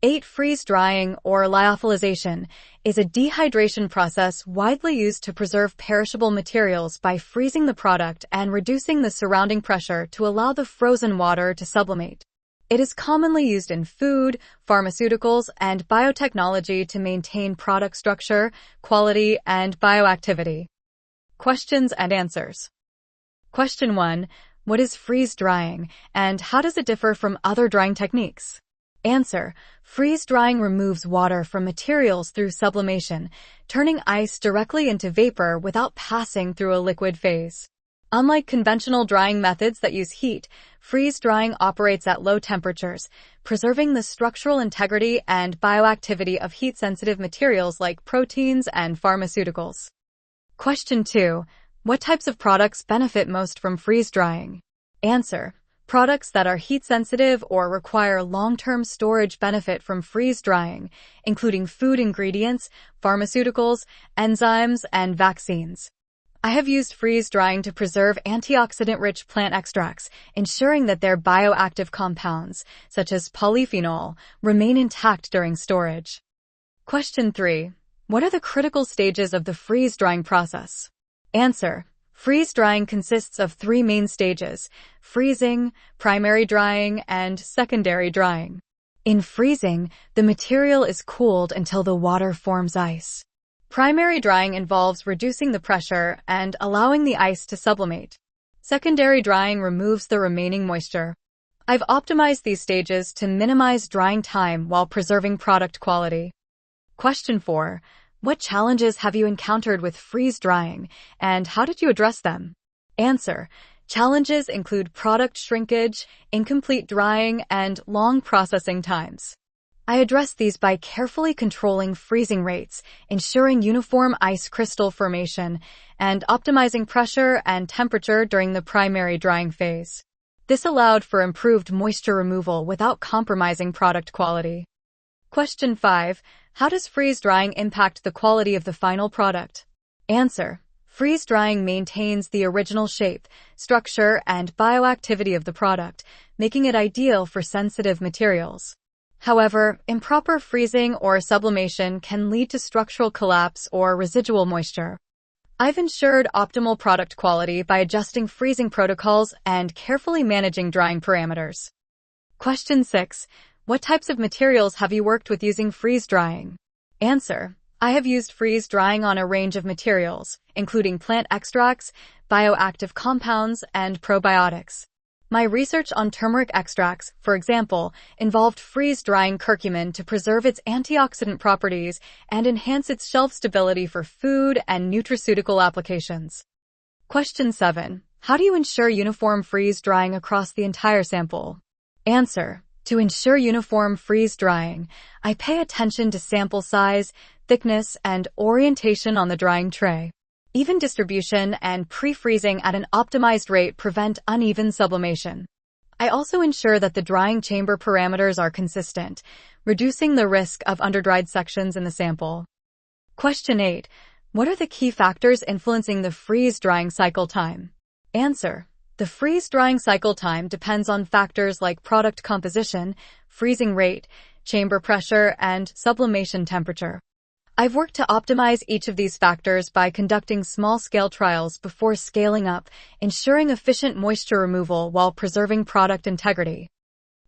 8. Freeze-drying, or lyophilization, is a dehydration process widely used to preserve perishable materials by freezing the product and reducing the surrounding pressure to allow the frozen water to sublimate. It is commonly used in food, pharmaceuticals, and biotechnology to maintain product structure, quality, and bioactivity. Questions and answers. Question 1. What is freeze-drying, and how does it differ from other drying techniques? Answer. Freeze-drying removes water from materials through sublimation, turning ice directly into vapor without passing through a liquid phase. Unlike conventional drying methods that use heat, freeze-drying operates at low temperatures, preserving the structural integrity and bioactivity of heat-sensitive materials like proteins and pharmaceuticals. Question 2. What types of products benefit most from freeze-drying? Answer. Products that are heat-sensitive or require long-term storage benefit from freeze-drying, including food ingredients, pharmaceuticals, enzymes, and vaccines. I have used freeze-drying to preserve antioxidant-rich plant extracts, ensuring that their bioactive compounds, such as polyphenol, remain intact during storage. Question 3. What are the critical stages of the freeze-drying process? Answer. Freeze-drying consists of 3 main stages: freezing, primary drying, and secondary drying. In freezing, the material is cooled until the water forms ice. Primary drying involves reducing the pressure and allowing the ice to sublimate. Secondary drying removes the remaining moisture. I've optimized these stages to minimize drying time while preserving product quality. Question 4. What challenges have you encountered with freeze-drying, and how did you address them? Answer. Challenges include product shrinkage, incomplete drying, and long processing times. I address these by carefully controlling freezing rates, ensuring uniform ice crystal formation, and optimizing pressure and temperature during the primary drying phase. This allowed for improved moisture removal without compromising product quality. Question 5. How does freeze-drying impact the quality of the final product? Answer. Freeze-drying maintains the original shape, structure, and bioactivity of the product, making it ideal for sensitive materials. However, improper freezing or sublimation can lead to structural collapse or residual moisture. I've ensured optimal product quality by adjusting freezing protocols and carefully managing drying parameters. Question 6. What types of materials have you worked with using freeze-drying? Answer. I have used freeze-drying on a range of materials, including plant extracts, bioactive compounds, and probiotics. My research on turmeric extracts, for example, involved freeze-drying curcumin to preserve its antioxidant properties and enhance its shelf stability for food and nutraceutical applications. Question 7. How do you ensure uniform freeze-drying across the entire sample? Answer. To ensure uniform freeze-drying, I pay attention to sample size, thickness, and orientation on the drying tray. Even distribution and pre-freezing at an optimized rate prevent uneven sublimation. I also ensure that the drying chamber parameters are consistent, reducing the risk of underdried sections in the sample. Question 8. What are the key factors influencing the freeze-drying cycle time? Answer. The freeze-drying cycle time depends on factors like product composition, freezing rate, chamber pressure, and sublimation temperature. I've worked to optimize each of these factors by conducting small-scale trials before scaling up, ensuring efficient moisture removal while preserving product integrity.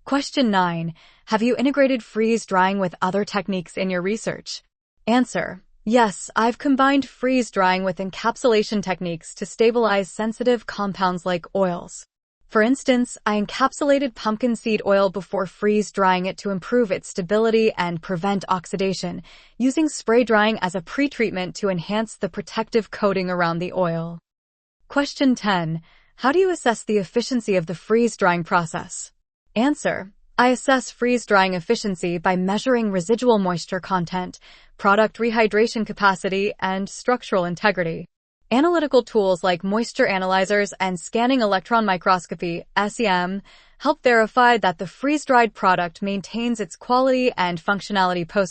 Question 9. Have you integrated freeze-drying with other techniques in your research? Answer. Yes, I've combined freeze-drying with encapsulation techniques to stabilize sensitive compounds like oils. For instance, I encapsulated pumpkin seed oil before freeze-drying it to improve its stability and prevent oxidation, using spray drying as a pre-treatment to enhance the protective coating around the oil. Question 10. How do you assess the efficiency of the freeze-drying process? Answer. I assess freeze-drying efficiency by measuring residual moisture content, product rehydration capacity, and structural integrity. Analytical tools like moisture analyzers and scanning electron microscopy (SEM) help verify that the freeze-dried product maintains its quality and functionality post